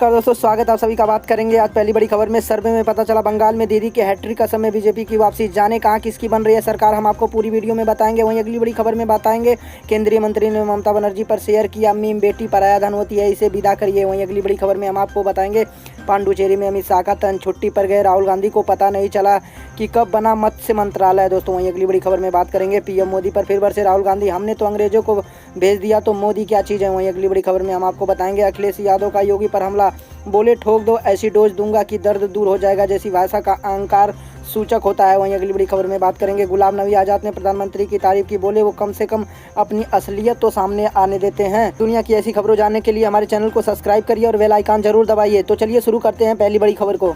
नमस्कार दोस्तों, स्वागत है आप सभी का। बात करेंगे आज पहली बड़ी खबर में। सर्वे में पता चला बंगाल में दीदी के हैट्रिक असम में बीजेपी की वापसी। जाने कहां किसकी बन रही है सरकार, हम आपको पूरी वीडियो में बताएंगे। वहीं अगली बड़ी खबर में बताएंगे केंद्रीय मंत्री ने ममता बनर्जी पर शेयर किया मीम, बेटी पराया धन होती है, इसे विदा करिए। वहीं अगली बड़ी खबर में हम आपको बताएंगे पांडुचेरी में अमित शाह का तन, छुट्टी पर गए राहुल गांधी को पता नहीं चला कि कब बना मत्स्य मंत्रालय। दोस्तों वहीं अगली बड़ी खबर में बात करेंगे पीएम मोदी पर फिर बरसे राहुल गांधी, हमने तो अंग्रेजों को भेज दिया तो मोदी क्या चीज़ है। वहीं अगली बड़ी खबर में हम आपको बताएंगे अखिलेश यादव का योगी पर हमला, बोले ठोक दो ऐसी डोज दूंगा कि दर्द दूर हो जाएगा, जैसी भाषा का अहंकार सूचक होता है। वहीं अगली बड़ी खबर में बात करेंगे गुलाम नबी आज़ाद ने प्रधानमंत्री की तारीफ की, बोले वो कम से कम अपनी असलियत तो सामने आने देते हैं। दुनिया की ऐसी खबरों जानने के लिए हमारे चैनल को सब्सक्राइब करिए और बेल आइकन जरूर दबाइए। तो चलिए शुरू करते हैं पहली बड़ी खबर को।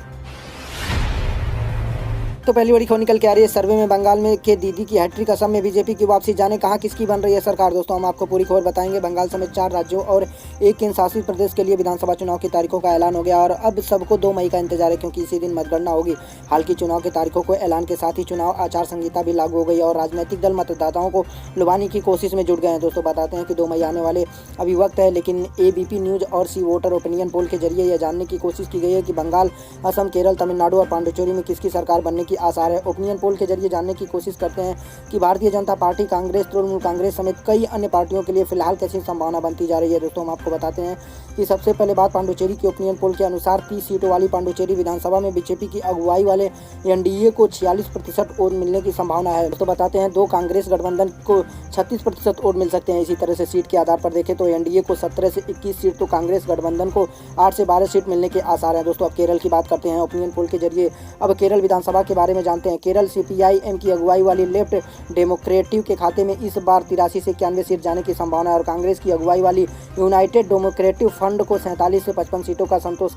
तो पहली बड़ी खबर निकल के आ रही है सर्वे में बंगाल में के दीदी की हैट्रिक, असम में बीजेपी की वापसी। जाने कहां किसकी बन रही है सरकार। दोस्तों हम आपको पूरी खबर बताएंगे। बंगाल समेत 4 राज्यों और एक केंद्र शासित प्रदेश के लिए विधानसभा चुनाव की तारीखों का ऐलान हो गया और अब सबको 2 मई का इंतजार है, क्योंकि इसी दिन मतगणना होगी। हाल की चुनाव की तारीखों को ऐलान के साथ ही चुनाव आचार संहिता भी लागू हो गई और राजनीतिक दल मतदाताओं को लुभाने की कोशिश में जुट गए हैं। दोस्तों बताते हैं कि 2 मई आने वाले अभी वक्त है, लेकिन एबीपी न्यूज और सी वोटर ओपिनियन पोल के जरिए यह जानने की कोशिश की गई है कि बंगाल, असम, केरल, तमिलनाडु और पांडुचेरी में किसकी सरकार बनने की आसार है। ओपिनियन पोल के जरिए जानने की कोशिश करते हैं कि भारतीय जनता पार्टी, कांग्रेस, तृणमूल कांग्रेस समेत कई अन्य पार्टियों के लिए फिलहाल कैसी संभावना बनती जा रही है। दोस्तों हम आपको बताते हैं कि सबसे पहले बात पांडुचेरी की ओपिनियन पोल के अनुसार 30 सीटों वाली पांडुचेरी विधानसभा में बीजेपी की अगुवाई वाले एनडीए को 46% वोट मिलने की संभावना है। तो बताते हैं 2 कांग्रेस गठबंधन को 36% वोट मिल सकते हैं। इसी तरह से सीट के आधार पर देखें तो एनडीए को 17 से 21 सीट, तो कांग्रेस गठबंधन को 8 से 12 सीट मिलने के आसार हैं। दोस्तों अब केरल की बात करते हैं ओपिनियन पोल के जरिए। अब केरल विधानसभा के बारे में जानते हैं। केरल सीपीआईएम की अगुवाई वाली लेफ्ट डेमोक्रेटिव के खाते में इस बार 83 से 91 सीट जाने की संभावना है और कांग्रेस की अगुवाई वाली यूनाइटेड डेमोक्रेटिव फ्रंट को 47 से 55 सीटों का संतोष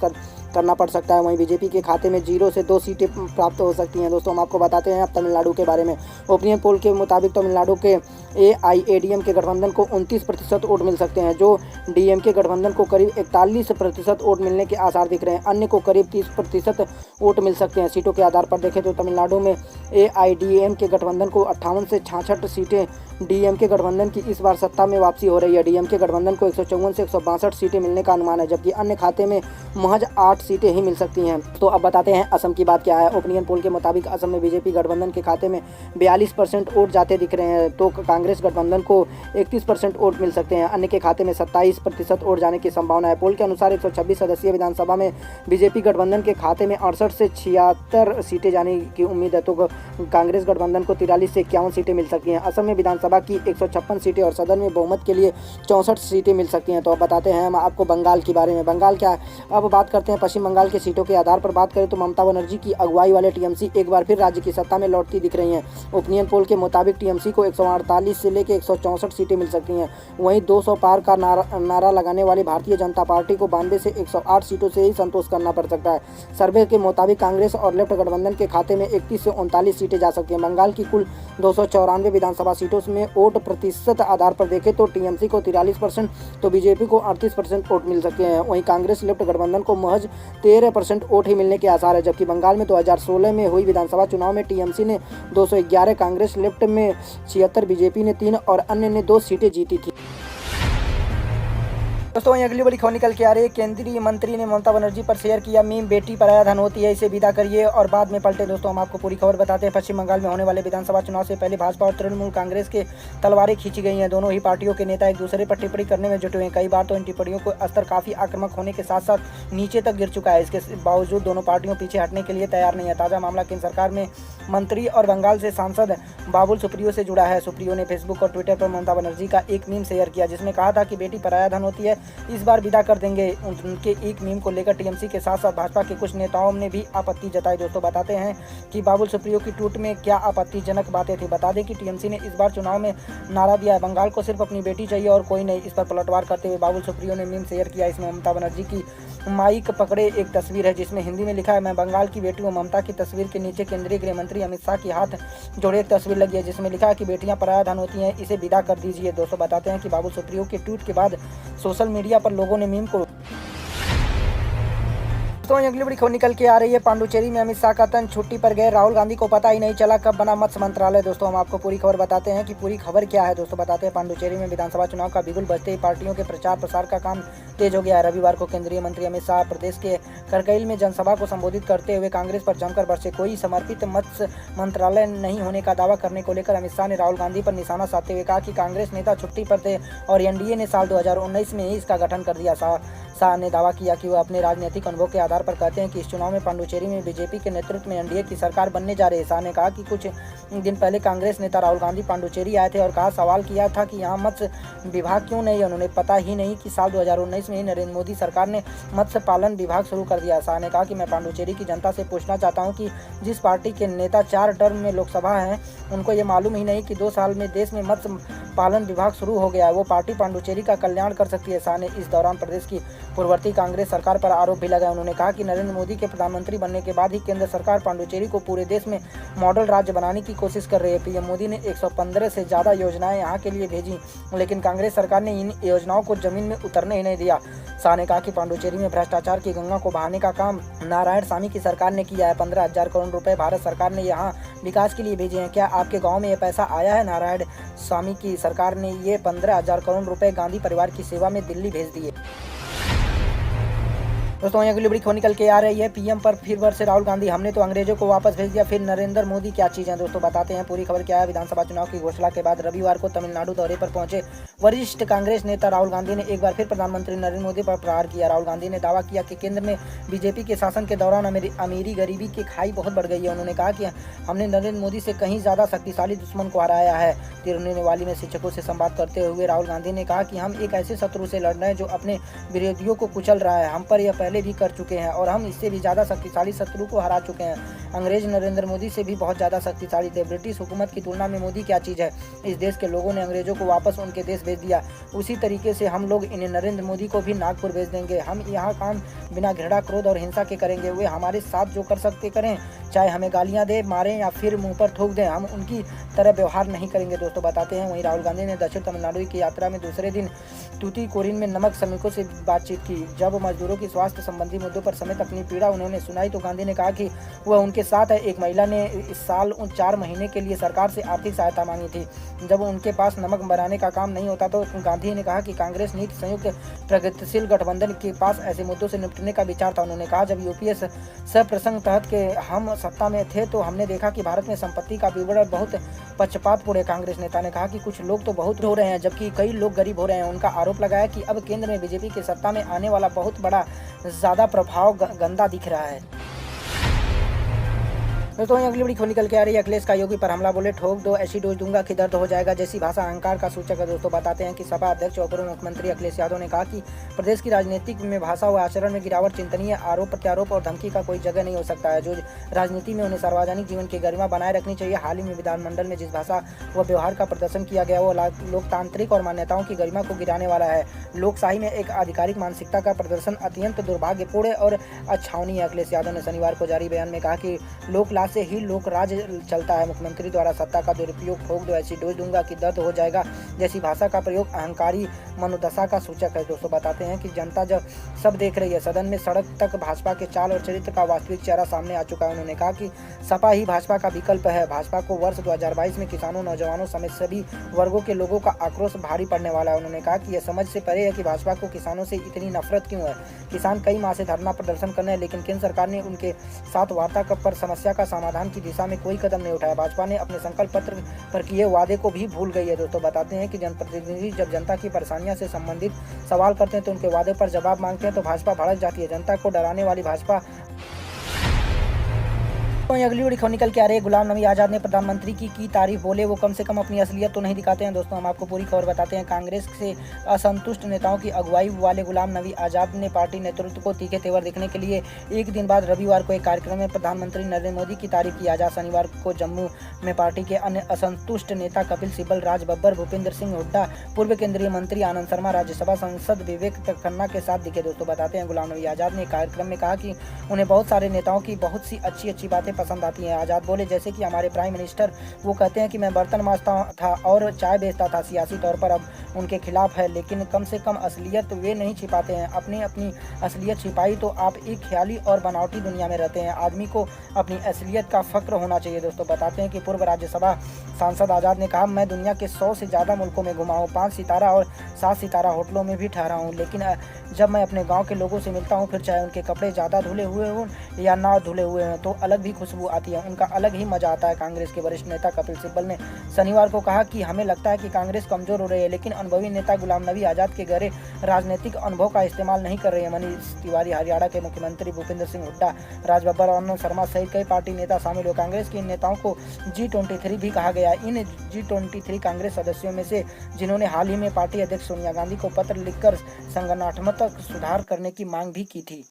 करना पड़ सकता है। वहीं बीजेपी के खाते में 0 से 2 सीटें प्राप्त हो सकती हैं। दोस्तों हम आपको बताते हैं अब तमिलनाडु के बारे में। ओपिनियन पोल के मुताबिक तमिलनाडु के एआईएडीएम के गठबंधन को 29% वोट मिल सकते हैं, जो डीएमके गठबंधन को करीब 41% वोट मिलने के आसार दिख रहे हैं। अन्य को करीब 30% वोट मिल सकते हैं। सीटों के आधार पर देखें तो तमिलनाडु में एआईडीएम के गठबंधन को 58 से 66 सीटें, डीएमके गठबंधन की इस बार सत्ता में वापसी हो रही है। डीएमके गठबंधन को 154 से 162 सीटें मिलने का अनुमान है, जबकि अन्य खाते में महज 8 सीटें ही मिल सकती हैं। तो अब बताते हैं असम की बात क्या है। ओपिनियन पोल के मुताबिक असम में बीजेपी गठबंधन के खाते में 42% वोट जाते दिख रहे हैं, तो कांग्रेस गठबंधन को 31% वोट मिल सकते हैं। अन्य के खाते में 27% वोट जाने की संभावना है। पोल के अनुसार 126 सदस्यीय विधानसभा में बीजेपी गठबंधन के खाते में 68 से 76 सीटें जाने की उम्मीद है, तो कांग्रेस गठबंधन को 43 से 51 सीटें मिल सकती हैं। असम में विधानसभा की 156 सीटें और सदन में बहुमत के लिए 64 सीटें मिल सकती हैं। तो अब बताते हैं हम आपको बंगाल के बारे में। बंगाल क्या है, अब बात करते हैं पश्चिम बंगाल के सीटों के आधार पर बात करें तो ममता बनर्जी की अगुवाई वाले टीएमसी एक बार फिर राज्य की सत्ता में लौटती दिख रही हैं। ओपिनियन पोल के मुताबिक टीएमसी को 148 से लेकर 164 सीटें मिल सकती हैं। वहीं 200 पार का नारा लगाने वाली भारतीय जनता पार्टी को 92 से 108 सीटों से ही संतोष करना पड़ सकता है। सर्वे के मुताबिक कांग्रेस और लेफ्ट गठबंधन के खाते में 31 से 39 सीटें जा सकती हैं। बंगाल की कुल 294 विधानसभा सीटों में वोट प्रतिशत आधार पर देखें तो टीएमसी को 43%, तो बीजेपी को 38% वोट मिल सकते हैं। वहीं कांग्रेस लेफ्ट गठबंधन को महज 13% वोट ही मिलने के आसार है, जबकि बंगाल में 2016 में हुई विधानसभा चुनाव में टीएमसी ने 211, कांग्रेस लेफ्ट में 76, बीजेपी ने 3 और अन्य ने 2 सीटें जीती थी। दोस्तों वहीं अगली बड़ी खबर निकल के आ रही है। केंद्रीय मंत्री ने ममता बनर्जी पर शेयर किया मीम, बेटी पराया धन होती है, इसे विदा करिए और बाद में पलटे। दोस्तों हम आपको पूरी खबर बताते हैं। पश्चिम बंगाल में होने वाले विधानसभा चुनाव से पहले भाजपा और तृणमूल कांग्रेस के तलवारें खींची गई हैं। दोनों ही पार्टियों के नेता एक दूसरे पर टिप्पणी करने में जुटे हुए हैं। कई बार तो इन टिप्पणियों का स्तर काफी आक्रामक होने के साथ साथ नीचे तक गिर चुका है। इसके बावजूद दोनों पार्टियों पीछे हटने के लिए तैयार नहीं है। ताजा मामला केंद्र सरकार में मंत्री और बंगाल से सांसद बाबुल सुप्रियो से जुड़ा है। सुप्रियो ने फेसबुक और ट्विटर पर ममता बनर्जी का एक मीम शेयर किया, जिसमें कहा था कि बेटी पराया धन होती है, इस बार विदा कर देंगे। उनके एक मीम को लेकर टीएमसी के साथ साथ भाजपा के कुछ नेताओं ने भी आपत्ति जताई। दोस्तों बताते हैं कि बाबुल सुप्रियो की ट्वीट में क्या आपत्तिजनक बातें थी। बता दें कि टीएमसी ने इस बार चुनाव में नारा दिया है, बंगाल को सिर्फ अपनी बेटी चाहिए और कोई नहीं। इस पर पलटवार करते हुए बाबुल सुप्रियो ने मीम शेयर किया। इसमें ममता बनर्जी की माइक पकड़े एक तस्वीर है, जिसमें हिंदी में लिखा है, मैं बंगाल की बेटी हूँ। ममता की तस्वीर के नीचे केंद्रीय गृह मंत्री अमित शाह के हाथ जोड़े एक तस्वीर लगी है, जिसमें लिखा है कि बेटियां पराया धन होती हैं, इसे विदा कर दीजिए। दोस्तों बताते हैं कि बाबुल सुप्रियो के ट्वीट के बाद सोशल मीडिया पर लोगों ने मीम को दोस्तों अगली बड़ी खबर निकल के आ रही है। पांडुचेरी में अमित शाह का तन छुट्टी पर गए, राहुल गांधी को पता ही नहीं चला कब बना मत्स्य मंत्रालय। दोस्तों हम आपको पूरी खबर बताते हैं कि पूरी खबर क्या है। दोस्तों बताते हैं, पांडुचेरी में विधानसभा चुनाव का बिगुल बजते ही पार्टियों के प्रचार प्रसार का काम तेज हो गया है। रविवार को केंद्रीय मंत्री अमित शाह प्रदेश के करगिल में जनसभा को संबोधित करते हुए कांग्रेस पर जमकर बरसे। कोई समर्पित मत्स्य मंत्रालय नहीं होने का दावा करने को लेकर अमित शाह ने राहुल गांधी पर निशाना साधते हुए कहा कि कांग्रेस नेता छुट्टी पर थे और एनडीए ने साल 2019 में ही इसका गठन कर दिया। शाह ने दावा किया कि वह अपने राजनीतिक अनुभव के आधार पर कहते हैं कि इस चुनाव में पांडुचेरी में बीजेपी के नेतृत्व में एनडीए की सरकार बनने जा रही है। शाह ने कहा कि कुछ दिन पहले कांग्रेस नेता राहुल गांधी पांडुचेरी आए थे और सवाल किया था कि यहाँ मत्स्य विभाग क्यों नहीं है। उन्होंने पता ही नहीं कि साल 2019 में ही नरेंद्र मोदी सरकार ने मत्स्य पालन विभाग शुरू कर दिया। शाह ने कहा कि मैं पांडुचेरी की जनता से पूछना चाहता हूँ कि जिस पार्टी के नेता 4 टर्म में लोकसभा हैं, उनको ये मालूम ही नहीं कि 2 साल में देश में मत्स्य पालन विभाग शुरू हो गया है। वो पार्टी पांडुचेरी का कल्याण कर सकती है। शाह ने इस दौरान प्रदेश की पूर्ववर्ती कांग्रेस सरकार पर आरोप भी लगाया। उन्होंने कहा कि नरेंद्र मोदी के प्रधानमंत्री बनने के बाद ही केंद्र सरकार पांडुचेरी को पूरे देश में मॉडल राज्य बनाने की कोशिश कर रही है। पीएम मोदी ने 115 से ज़्यादा योजनाएं यहाँ के लिए भेजी, लेकिन कांग्रेस सरकार ने इन योजनाओं को जमीन में उतरने ही नहीं दिया। शाह ने कहा कि पांडुचेरी में भ्रष्टाचार की गंगा को बहाने का काम नारायणसामी की सरकार ने किया है। 15,000 करोड़ रुपए भारत सरकार ने यहाँ विकास के लिए भेजे हैं। क्या आपके गांव में ये पैसा आया है? नारायणसामी की सरकार ने ये 15,000 करोड़ रुपए गांधी परिवार की सेवा में दिल्ली भेज दिए। दोस्तों अगली बड़ी खबर निकल के आ रही है। पीएम पर फिर बरसे राहुल गांधी, हमने तो अंग्रेजों को वापस भेज दिया, फिर नरेंद्र मोदी क्या चीज़ है। दोस्तों बताते हैं पूरी खबर क्या है। विधानसभा चुनाव की घोषणा के बाद रविवार को तमिलनाडु दौरे पर पहुंचे वरिष्ठ कांग्रेस नेता राहुल गांधी ने एक बार फिर प्रधानमंत्री नरेंद्र मोदी पर प्रहार किया। राहुल गांधी ने दावा किया कि केंद्र में बीजेपी के शासन के दौरान अमीरी गरीबी की खाई बहुत बढ़ गई है। उन्होंने कहा कि हमने नरेंद्र मोदी से कहीं ज़्यादा शक्तिशाली दुश्मन को हराया है। तिरुनेलवेली में शिक्षकों से संवाद करते हुए राहुल गांधी ने कहा कि हम एक ऐसे शत्रु से लड़ रहे हैं जो अपने विरोधियों को कुचल रहा है। हम पर यह पहले भी कर चुके हैं और हम इससे भी ज़्यादा शक्तिशाली शत्रु को हरा चुके हैं। अंग्रेज नरेंद्र मोदी से भी बहुत ज़्यादा शक्तिशाली थे। ब्रिटिश हुकूमत की तुलना में मोदी क्या चीज़ है। इस देश के लोगों ने अंग्रेजों को वापस उनके देश भेज दिया। उसी तरीके से हम लोग इन्हें नरेंद्र मोदी को भी नागपुर भेज देंगे। हम यहाँ काम बिना घृणा, क्रोध और हिंसा के करेंगे। वे हमारे साथ जो कर सकते करें, चाहे हमें गालियाँ दे, मारें या फिर मुँह पर थूक दें, हम उनकी तरह व्यवहार नहीं करेंगे। दोस्तों बताते हैं वहीं राहुल गांधी ने दक्षिण तमिलनाडु की यात्रा में दूसरे दिन तूतीकोरिन में नमक श्रमिकों से बातचीत की। जब मजदूरों की स्वास्थ्य संबंधी मुद्दों पर समेत अपनी पीड़ा उन्होंने सुनाई तो गांधी ने कहा कि वह उनके साथ है। एक महिला ने इस साल 4 महीने के लिए सरकार से आर्थिक सहायता मांगी थी। जब उनके पास नमक बनाने का काम नहीं होता तो गांधी ने कहा कि कांग्रेस नीति संयुक्त प्रगतिशील गठबंधन के पास ऐसे मुद्दों से निपटने का विचार था। उन्होंने कहा जब यूपीए सप्रसंग तहत के हम सत्ता में थे तो हमने देखा कि भारत में संपत्ति का विवरण बहुत पक्षपातपूर्ण है। कांग्रेस नेता ने कहा कि कुछ लोग तो बहुत हो रहे हैं जबकि कई लोग गरीब हो रहे हैं। उनका आरोप लगाया कि अब केंद्र में बीजेपी की सत्ता में आने वाला बहुत बड़ा ज़्यादा प्रभाव गंदा दिख रहा है। दोस्तों अगली बड़ी खबर निकल के आ रही है। अखिलेश का योगी पर हमला, बोले ठोक दो, ऐसी डोज दूंगा कि दर्द हो जाएगा जैसी भाषा अहंकार का सूचक है। दोस्तों बताते हैं कि सपा अध्यक्ष और पूर्व मुख्यमंत्री अखिलेश यादव ने कहा कि प्रदेश की राजनीति में भाषा व आचरण में गिरावट चिंतनीय, आरोप प्रत्यारोप और धमकी का कोई जगह नहीं हो सकता है। जो राजनीति में उन्हें सार्वजनिक जीवन की गरिमा बनाए रखनी चाहिए। हाल ही में विधानमंडल में जिस भाषा व व्यवहार का प्रदर्शन किया गया वो लोकतांत्रिक और मान्यताओं की गरिमा को गिराने वाला है। लोकशाही में एक आधिकारिक मानसिकता का प्रदर्शन अत्यंत दुर्भाग्यपूर्ण और अछावनीय है। अखिलेश यादव ने शनिवार को जारी बयान में कहा कि लोकलाज से ही लोक राज चलता है। मुख्यमंत्री द्वारा सत्ता का दुरुपयोग, ठोक दो, ऐसी डोज दूंगा कि दर्द हो जाएगा जैसी भाषा का प्रयोग अहंकारी मनोदशा का सूचक है। दोस्तों बताते हैं कि जनता जब सब देख रही है, सदन में सड़क तक भाजपा के चाल और चरित्र का वास्तविक चेहरा सामने आ चुका है। उन्होंने कहा कि सपा ही भाजपा का विकल्प है। भाजपा को वर्ष 2022 में किसानों, नौजवानों समेत सभी वर्गों के लोगों का आक्रोश भारी पड़ने वाला है। उन्होंने कहा कि यह समझ से परे है कि भाजपा को किसानों से इतनी नफरत क्यों है। किसान कई माह से धरना प्रदर्शन कर रहे हैं लेकिन केंद्र सरकार ने उनके साथ वार्ता पर समस्या का समाधान की दिशा में कोई कदम नहीं उठाया। भाजपा ने अपने संकल्प पत्र पर किए वादे को भी भूल गई है। दोस्तों बताते हैं कि जनप्रतिनिधि जब जनता की परेशानियों से संबंधित सवाल करते हैं तो उनके वादे पर जवाब मांगते हैं तो भाजपा भड़क जाती है। जनता को डराने वाली भाजपा। अगली बड़ी खबर निकल के आ रही है। गुलाम नबी आज़ाद ने प्रधानमंत्री की तारीफ, बोले वो कम से कम अपनी असलियत तो नहीं दिखाते हैं। दोस्तों हम आपको पूरी खबर बताते हैं। कांग्रेस से असंतुष्ट नेताओं की अगुवाई वाले गुलाम नबी आज़ाद ने पार्टी नेतृत्व को तीखे तेवर दिखने के लिए एक दिन बाद रविवार को एक कार्यक्रम में प्रधानमंत्री नरेंद्र मोदी की तारीफ की। आज़ाद शनिवार को जम्मू में पार्टी के अन्य असंतुष्ट नेता कपिल सिब्बल, राज बब्बर, भूपेंद्र सिंह हुड्डा, पूर्व केंद्रीय मंत्री आनंद शर्मा, राज्यसभा सांसद विवेक खन्ना के साथ दिखे। दोस्तों बताते हैं गुलाम नबी आज़ाद ने कार्यक्रम में कहा कि उन्हें बहुत सारे नेताओं की बहुत सी अच्छी बातें पसंद आती हैं। आज़ाद बोले, जैसे कि हमारे प्राइम मिनिस्टर, वो कहते हैं कि मैं बर्तन मांजता था और चाय बेचता था, सियासी तौर पर अब उनके खिलाफ है, लेकिन कम से कम असलियत वे नहीं छिपाते हैं। अपनी असलियत छिपाई तो आप एक ख्याली और बनावटी दुनिया में रहते हैं। आदमी को अपनी असलियत का फ़क्र होना चाहिए। दोस्तों बताते हैं कि पूर्व राज्यसभा सांसद आज़ाद ने कहा, मैं दुनिया के 100 से ज़्यादा मुल्कों में घुमा हूँ, 5 सितारा और 7 सितारा होटलों में भी ठहरा हूँ, लेकिन जब मैं अपने गांव के लोगों से मिलता हूँ, फिर चाहे उनके कपड़े ज़्यादा धुले हुए हों या ना धुले हुए हों, तो अलग भी खुशबू आती है, उनका अलग ही मज़ा आता है। कांग्रेस के वरिष्ठ नेता कपिल सिब्बल ने शनिवार को कहा कि हमें लगता है कि कांग्रेस कमज़ोर हो रही है, लेकिन अनुभवी नेता गुलाम नबी आज़ाद के गहरे राजनीतिक अनुभव का इस्तेमाल नहीं कर रहे हैं। मनीष तिवारी, हरियाणा के मुख्यमंत्री भूपेंद्र सिंह हुड्डा, राजबब्बर और आनंद शर्मा सहित कई पार्टी नेता शामिल हुए। कांग्रेस के इन नेताओं को G23 भी कहा गया। इन G23 कांग्रेस सदस्यों में से जिन्होंने हाल ही में पार्टी अध्यक्ष सोनिया गांधी को पत्र लिखकर संगठनात्मक सुधार करने की मांग भी की थी।